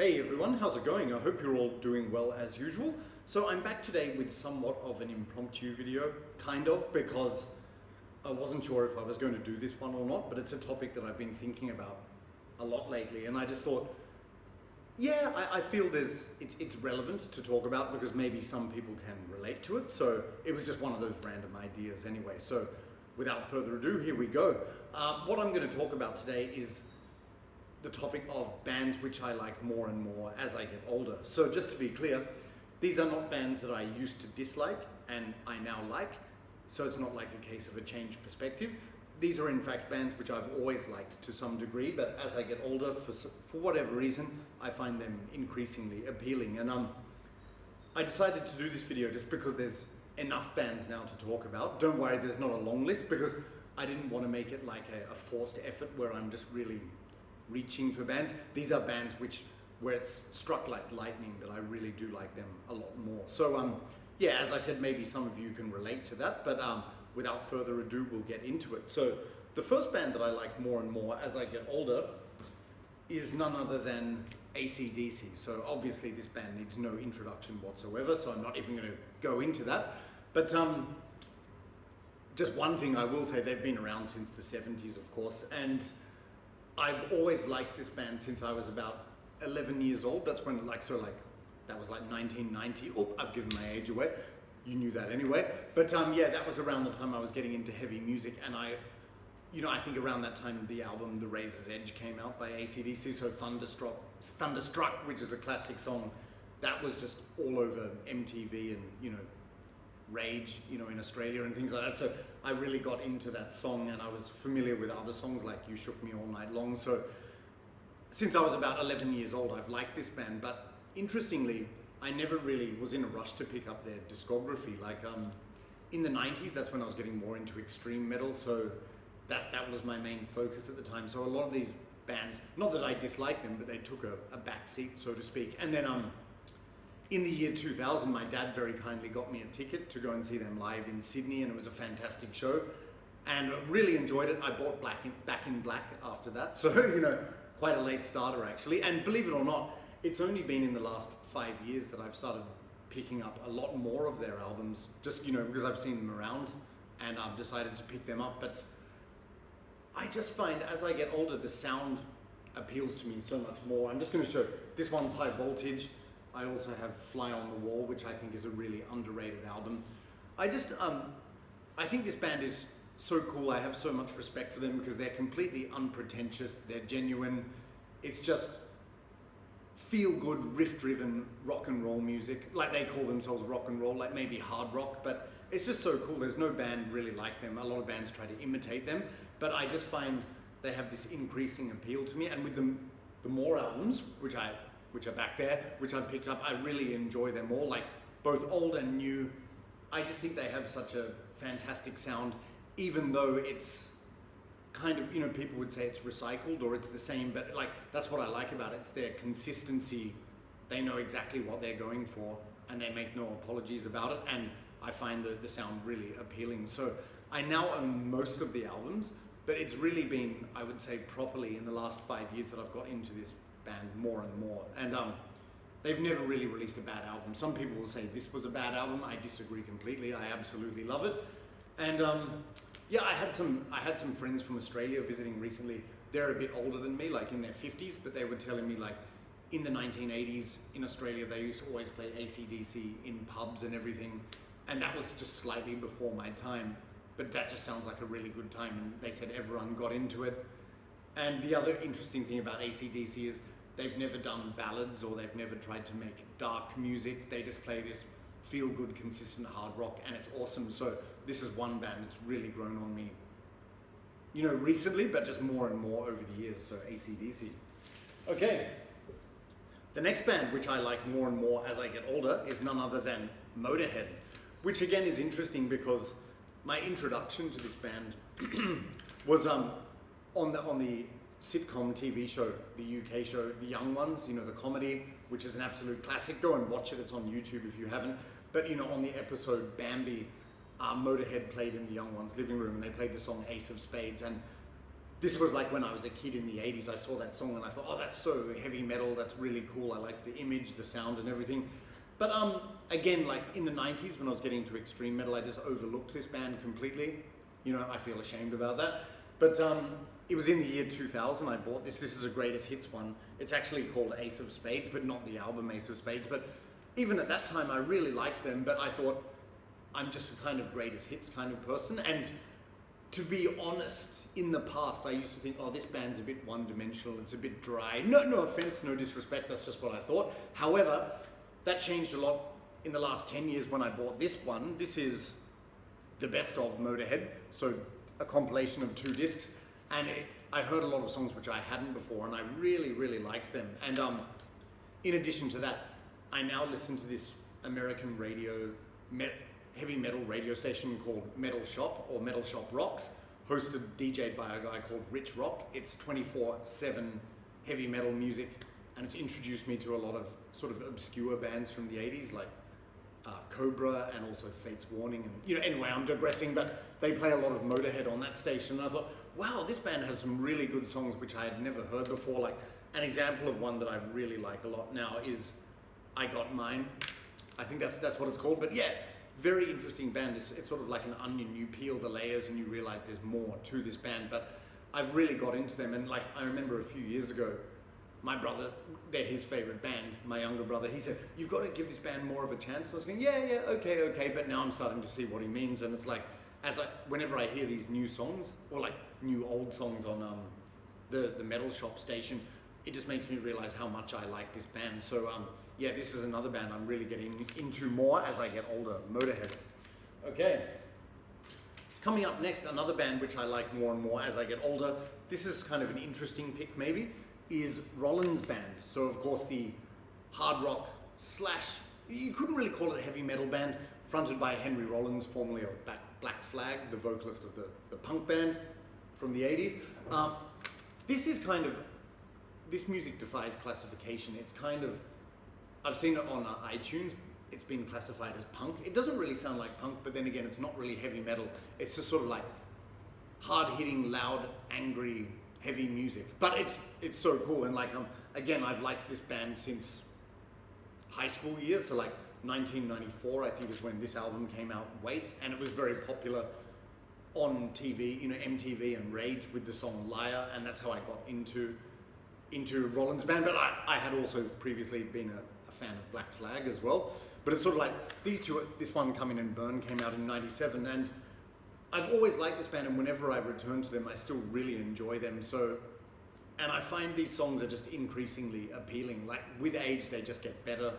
Hey everyone, how's it going? I hope you're all doing well as usual. So I'm back today with somewhat of an impromptu video, kind of, because I wasn't sure if I was going to do this one or not, but it's a topic that I've been thinking about a lot lately, and I just thought, yeah, I feel it's relevant to talk about because maybe some people can relate to it. So it was just one of those random ideas anyway. So without further ado, here we go. What I'm going to talk about today is the topic of bands which I like more and more as I get older. So just to be clear, these are not bands that I used to dislike and I now like. So it's not like a case of a changed perspective. These are in fact bands which I've always liked to some degree, but as I get older, for whatever reason, I find them increasingly appealing. And I decided to do this video just because there's enough bands now to talk about. Don't worry, there's not a long list because I didn't want to make it like a forced effort where I'm just really reaching for bands. These are bands where it's struck like lightning that I really do like them a lot more. So yeah, as I said, maybe some of you can relate to that, but without further ado, we'll get into it. So the first band that I like more and more as I get older is none other than AC/DC. So obviously this band needs no introduction whatsoever, so I'm not even going to go into that. But just one thing I will say, they've been around since the 70s, of course, and I've always liked this band since I was about 11 years old. That's when, that was like 1990. Oh, I've given my age away. You knew that anyway. But yeah, that was around the time I was getting into heavy music, and I think around that time the album The Razor's Edge came out by AC/DC, so Thunderstruck, which is a classic song, that was just all over MTV and, Rage, in Australia and things like that. So I really got into that song, and I was familiar with other songs like You Shook Me All Night Long. So since I was about 11 years old, I've liked this band, but interestingly, I never really was in a rush to pick up their discography. Like in the 90s, that's when I was getting more into extreme metal, so that was my main focus at the time. So a lot of these bands, not that I dislike them, but they took a back seat, so to speak. And then in the year 2000, my dad very kindly got me a ticket to go and see them live in Sydney, and it was a fantastic show, and really enjoyed it. I bought Back in Black after that, so quite a late starter actually. And believe it or not, it's only been in the last 5 years that I've started picking up a lot more of their albums, just because I've seen them around, and I've decided to pick them up. But I just find as I get older, the sound appeals to me so much more. I'm just going to show, this one's High Voltage. I also have Fly on the Wall, which I think is a really underrated album. I think this band is so cool. I have so much respect for them because they're completely unpretentious. They're genuine. It's just feel-good, riff-driven rock and roll music. Like they call themselves rock and roll, like maybe hard rock, but it's just so cool. There's no band really like them. A lot of bands try to imitate them, but I just find they have this increasing appeal to me. And with the more albums, which are back there, which I've picked up, I really enjoy them all, like both old and new. I just think they have such a fantastic sound, even though it's kind of, people would say it's recycled or it's the same, but like that's what I like about it. It's their consistency. They know exactly what they're going for and they make no apologies about it, and I find the sound really appealing. So I now own most of the albums, but it's really been, I would say, properly in the last 5 years that I've got into this band more and more, and they've never really released a bad album. Some people will say this was a bad album. I disagree completely. I absolutely love it. And yeah, I had some friends from Australia visiting recently. They're a bit older than me, like in their 50s, but they were telling me like in the 1980s in Australia they used to always play AC/DC in pubs and everything, and that was just slightly before my time, but that just sounds like a really good time, and they said everyone got into it. And the other interesting thing about AC/DC is they've never done ballads or they've never tried to make dark music. They just play this feel-good, consistent hard rock, and it's awesome. So this is one band that's really grown on me, recently, but just more and more over the years. So AC/DC. Okay. The next band, which I like more and more as I get older, is none other than Motorhead, which again is interesting because my introduction to this band was on the sitcom TV show, the UK show, The Young Ones, the comedy, which is an absolute classic. Go and watch it, it's on YouTube if you haven't. But on the episode Bambi, Motorhead played in The Young Ones' living room, and they played the song Ace of Spades, and this was like when I was a kid in the 80s, I saw that song and I thought, oh, that's so heavy metal, that's really cool. I like the image, the sound and everything. But again, like in the 90s when I was getting into extreme metal, I just overlooked this band completely. You know, I feel ashamed about that. But it was in the year 2000 I bought this. This is a greatest hits one. It's actually called Ace of Spades, but not the album Ace of Spades. But even at that time, I really liked them, but I thought, I'm just a kind of greatest hits kind of person. And to be honest, in the past, I used to think, oh, this band's a bit one-dimensional, it's a bit dry. No offense, no disrespect, that's just what I thought. However, that changed a lot in the last 10 years when I bought this one. This is the best of Motorhead, so a compilation of 2 discs. And I heard a lot of songs which I hadn't before, and I really, really liked them. And in addition to that, I now listen to this American heavy metal radio station called Metal Shop, or Metal Shop Rocks, hosted, DJ'd by a guy called Rich Rock. It's 24/7 heavy metal music, and it's introduced me to a lot of sort of obscure bands from the 80s, like Cobra and also Fate's Warning. And you know, anyway, I'm digressing, but they play a lot of Motorhead on that station. And I thought, wow, this band has some really good songs which I had never heard before. Like an example of one that I really like a lot now is I Got Mine. I think that's what it's called. But yeah, very interesting band. It's sort of like an onion. You peel the layers and you realize there's more to this band. But I've really got into them. And like, I remember a few years ago, my brother, they're his favorite band, my younger brother, he said, you've got to give this band more of a chance. I was going, yeah, okay. But now I'm starting to see what he means. And it's like, whenever I hear these new songs, or like new old songs on the Metal Shop station, it just makes me realize how much I like this band. So yeah, this is another band I'm really getting into more as I get older, Motorhead. Okay. Coming up next, another band which I like more and more as I get older. This is kind of an interesting pick maybe, is Rollins' band. So of course the hard rock / you couldn't really call it a heavy metal band, fronted by Henry Rollins, formerly of Black Flag, the vocalist of the punk band from the 80s. This music defies classification. It's kind of, I've seen it on iTunes, it's been classified as punk. It doesn't really sound like punk, but then again, it's not really heavy metal. It's just sort of like hard-hitting, loud, angry, heavy music. But it's so cool, and like again, I've liked this band since high school years, so like 1994 I think is when this album came out, Wait, and it was very popular on TV, you know, MTV and Rage with the song Liar, and that's how I got into Rollins' band. But I had also previously been a fan of Black Flag as well. But it's sort of like these two, this one, Come In and Burn, came out in '97, and I've always liked this band, and whenever I return to them, I still really enjoy them. So, and I find these songs are just increasingly appealing. Like with age, they just get better.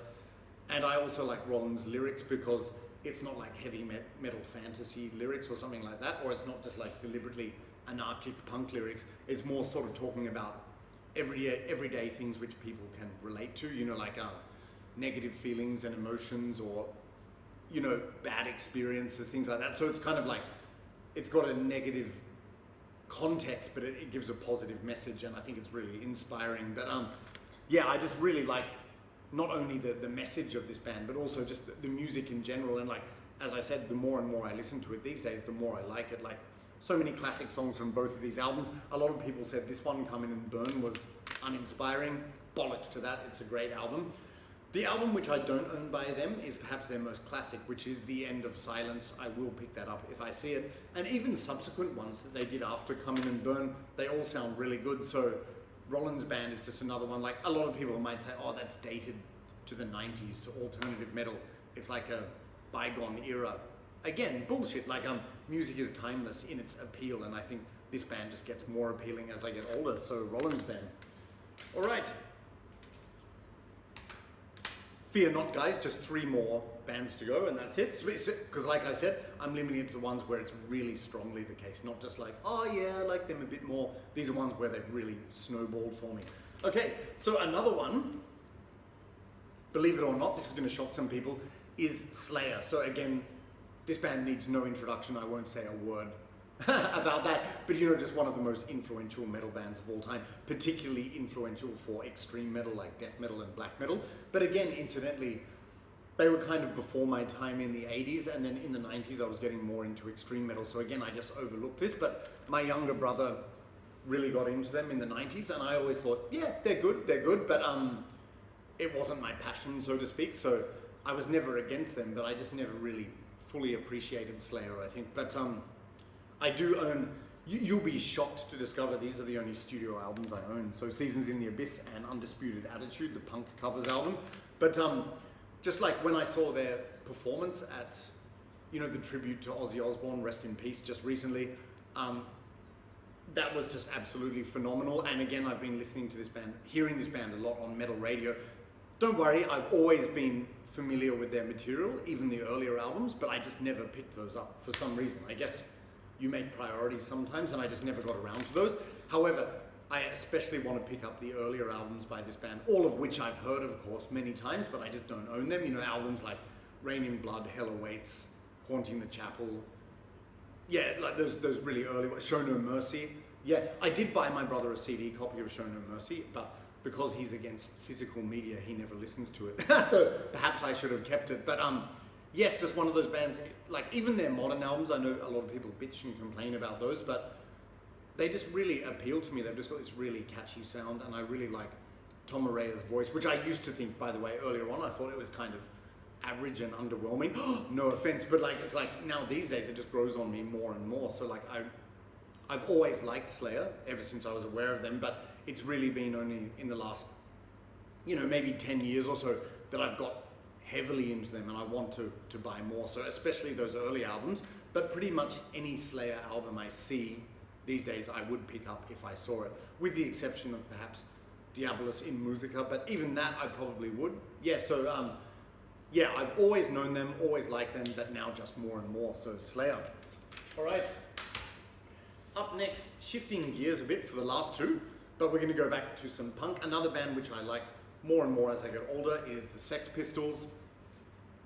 And I also like Rollins' lyrics because it's not like heavy metal fantasy lyrics or something like that, or it's not just like deliberately anarchic punk lyrics. It's more sort of talking about everyday things which people can relate to, you know, like negative feelings and emotions, or, you know, bad experiences, things like that. So it's kind of like, it's got a negative context, but it gives a positive message, and I think it's really inspiring. But yeah, I just really like not only the message of this band, but also just the music in general. And like, as I said, the more and more I listen to it these days, the more I like it. Like, so many classic songs from both of these albums. A lot of people said this one, Come In and Burn, was uninspiring. Bollocks to that, it's a great album. The album which I don't own by them is perhaps their most classic, which is The End of Silence. I will pick that up if I see it. And even subsequent ones that they did after Come In and Burn, they all sound really good. So Rollins' band is just another one. Like, a lot of people might say, oh, that's dated to the 90s, to alternative metal. It's like a bygone era. Again, bullshit. Like, music is timeless in its appeal, and I think this band just gets more appealing as I get older. So Rollins' band. All right. Fear not, guys, just 3 more bands to go, and that's it. Because like I said, I'm limiting it to the ones where it's really strongly the case, not just like, oh yeah, I like them a bit more. These are ones where they've really snowballed for me. Okay, so another one, believe it or not, this is going to shock some people, is Slayer. So again, this band needs no introduction. I won't say a word about that, but you know, just one of the most influential metal bands of all time, particularly influential for extreme metal like death metal and black metal. But again, incidentally, they were kind of before my time in the 80s, and then in the 90s I was getting more into extreme metal. So again, I just overlooked this, but my younger brother, really got into them in the 90s, and I always thought, yeah, they're good, but it wasn't my passion, so to speak, so I was never against them, but I just never really fully appreciated Slayer, I think. But I do own, you'll be shocked to discover these are the only studio albums I own. So Seasons in the Abyss and Undisputed Attitude, the punk covers album. But just like when I saw their performance at, you know, the tribute to Ozzy Osbourne, rest in peace, just recently, that was just absolutely phenomenal. And again, I've been listening to this band, hearing this band a lot on metal radio. Don't worry, I've always been familiar with their material, even the earlier albums, but I just never picked those up for some reason. I guess you make priorities sometimes, and I just never got around to those. However, I especially want to pick up the earlier albums by this band, all of which I've heard, of course, many times, but I just don't own them. You know, albums like Rain in Blood, Hell Awaits, Haunting the Chapel. Yeah, like those really early ones. Show No Mercy. Yeah, I did buy my brother a CD copy of Show No Mercy, but because he's against physical media, he never listens to it. So perhaps I should have kept it. But yes, just one of those bands, like even their modern albums, I know a lot of people bitch and complain about those, but they just really appeal to me. They've just got this really catchy sound, and I really like Tom Araya's voice, which I used to think, by the way, earlier on, I thought it was kind of average and underwhelming. No offense, but like it's like now these days it just grows on me more and more. So like I've always liked Slayer ever since I was aware of them, but it's really been only in the last, you know, maybe 10 years or so that I've got heavily into them, and I want to buy more. So especially those early albums, but pretty much any Slayer album I see these days I would pick up if I saw it, with the exception of perhaps Diabolus in Musica, but even that I probably would. Yeah, so yeah, I've always known them, always liked them, but now just more and more, so Slayer. All right, up next, shifting gears a bit for the last two, but we're going to go back to some punk. Another band which I like more and more as I get older is the Sex Pistols.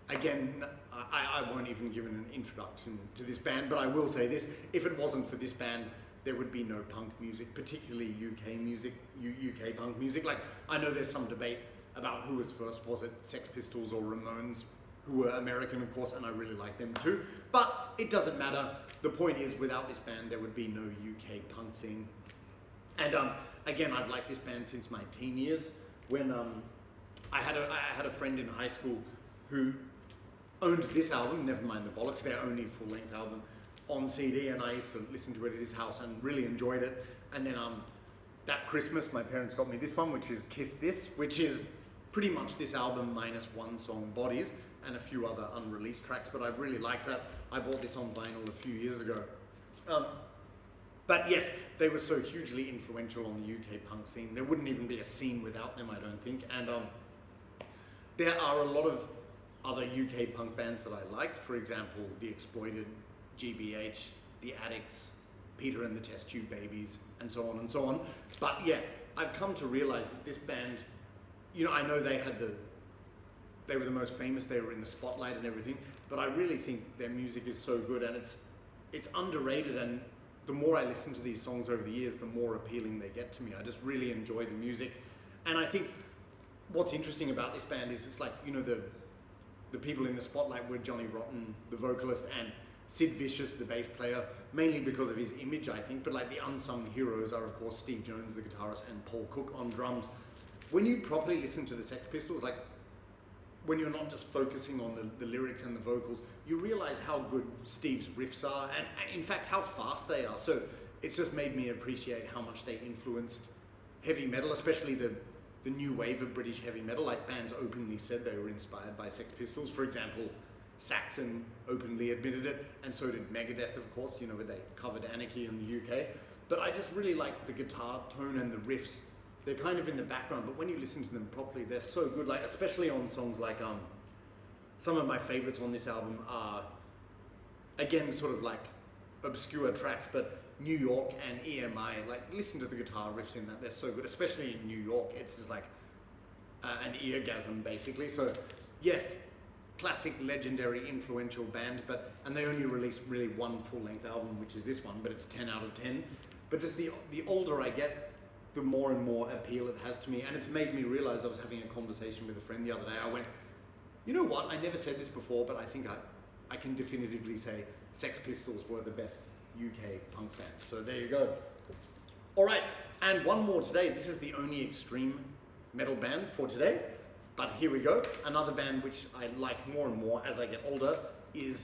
Again, I won't even give an introduction to this band, but I will say this: if it wasn't for this band, there would be no punk music, particularly UK music, UK punk music. Like, I know there's some debate about who was first, was it Sex Pistols or Ramones, who were American, of course, and I really like them too. But it doesn't matter. The point is, without this band, there would be no UK punk scene. And again, I've liked this band since my teen years, when I had a friend in high school who owned this album, never mind the bollocks, their only full-length album, on CD, and I used to listen to it at his house and really enjoyed it. And then that Christmas, my parents got me this one, which is Kiss This, which is pretty much this album minus one song, Bodies, and a few other unreleased tracks, but I really like that. I bought this on vinyl a few years ago. But yes, they were so hugely influential on the UK punk scene. There wouldn't even be a scene without them, I don't think. And there are a lot of other UK punk bands that I like. For example, The Exploited, GBH, The Addicts, Peter and the Test Tube Babies, and so on and so on. But yeah, I've come to realize that this band, you know, I know they were the most famous, they were in the spotlight and everything, but I really think their music is so good, and it's underrated, and the more I listen to these songs over the years, the more appealing they get to me. I just really enjoy the music. And I think what's interesting about this band is it's like, you know, the people in the spotlight were Johnny Rotten, the vocalist, and Sid Vicious, the bass player, mainly because of his image, I think, but like the unsung heroes are, of course, Steve Jones, the guitarist, and Paul Cook on drums. When you properly listen to the Sex Pistols, like when you're not just focusing on the lyrics and the vocals, you realize how good Steve's riffs are, and in fact how fast they are. So it's just made me appreciate how much they influenced heavy metal, especially the new wave of British heavy metal. Like, bands openly said they were inspired by Sex Pistols. For example, Saxon openly admitted it, and so did Megadeth, of course, you know, where they covered Anarchy in the UK. But I just really like the guitar tone and the riffs. They're kind of in the background, but when you listen to them properly, they're so good. Like, especially on songs like some of my favorites on this album are, again, sort of like obscure tracks, but New York and EMI. Like, listen to the guitar riffs in that, they're so good, especially in New York. It's just like an eargasm, basically. So yes, classic, legendary, influential band, and they only released really one full-length album, which is this one, but it's 10 out of 10. But just the older I get, the more and more appeal it has to me, and it's made me realize. I was having a conversation with a friend the other day. I went, you know what, I never said this before, but I think I can definitively say Sex Pistols were the best UK punk band. So there you go. All right, and one more today. This is the only extreme metal band for today, but here we go. Another band which I like more and more as I get older is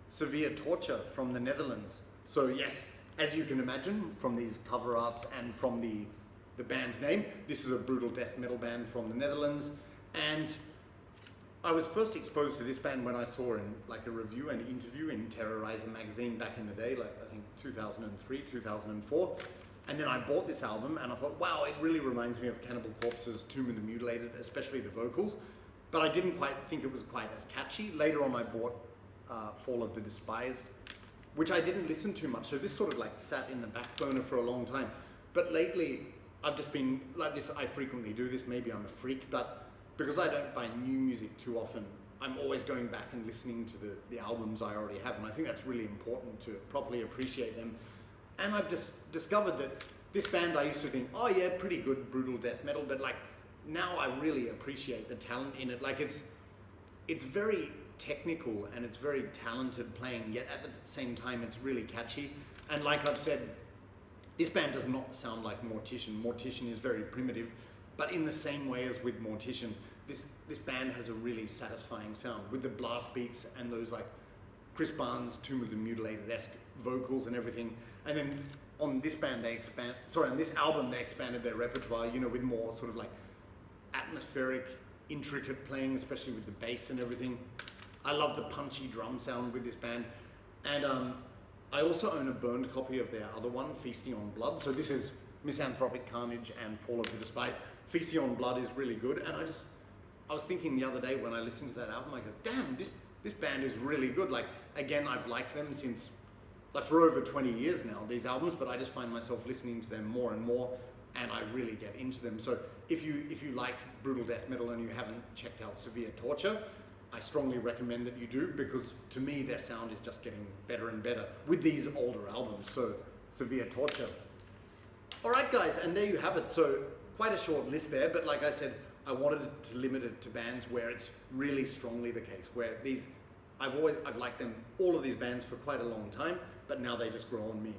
Severe Torture from the Netherlands. So yes, as you can imagine from these cover arts and from the band's name, this is a brutal death metal band from the Netherlands. And I was first exposed to this band when I saw in like a review and interview in Terrorizer magazine back in the day, like I think 2003, 2004. And then I bought this album and I thought, wow, it really reminds me of Cannibal Corpse's Tomb of the Mutilated, especially the vocals. But I didn't quite think it was quite as catchy. Later on I bought Fall of the Despised, which I didn't listen to much. So this sort of like sat in the back burner for a long time. But lately I've just been like this, I frequently do this, maybe I'm a freak, but because I don't buy new music too often, I'm always going back and listening to the albums I already have. And I think that's really important to properly appreciate them. And I've just discovered that this band I used to think, oh yeah, pretty good brutal death metal, but like now I really appreciate the talent in it. Like it's very technical and it's very talented playing, yet at the same time it's really catchy. And like I've said, this band does not sound like Mortician. Mortician is very primitive, but in the same way as with Mortician, this band has a really satisfying sound with the blast beats and those like Chris Barnes' Tomb of the Mutilated-esque vocals and everything. And then on this band on this album they expanded their repertoire, you know, with more sort of like atmospheric, intricate playing, especially with the bass and everything. I love the punchy drum sound with this band. And I also own a burned copy of their other one, Feasting on Blood. So this is Misanthropic Carnage and Fall of the Despised. Feasting on Blood is really good. And I was thinking the other day when I listened to that album, I go, damn, this band is really good. Like, again, I've liked them since, like for over 20 years now, these albums, but I just find myself listening to them more and more, and I really get into them. So if you like brutal death metal and you haven't checked out Severe Torture, I strongly recommend that you do, because to me their sound is just getting better and better with these older albums. So Severe Torture. All right guys, and there you have it. So quite a short list there, but like I said, I wanted to limit it to bands where it's really strongly the case, where I've liked them, all of these bands, for quite a long time, but now they just grow on me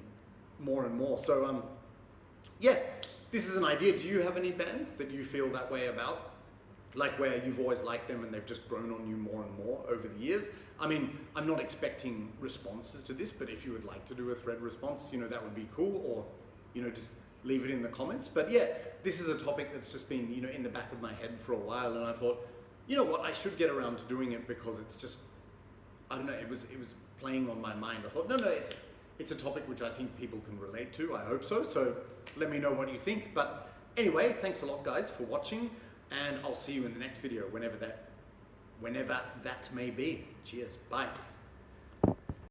more and more. So yeah, this is an idea. Do you have any bands that you feel that way about? Like where you've always liked them and they've just grown on you more and more over the years? I mean, I'm not expecting responses to this, but if you would like to do a thread response, you know, that would be cool, or, you know, just leave it in the comments. But yeah, this is a topic that's just been, you know, in the back of my head for a while, and I thought, you know what, I should get around to doing it, because it's just, I don't know, it was playing on my mind. I thought, no, it's a topic which I think people can relate to. I hope so. So let me know what you think. But anyway, thanks a lot guys for watching, and I'll see you in the next video, whenever that may be. Cheers. Bye.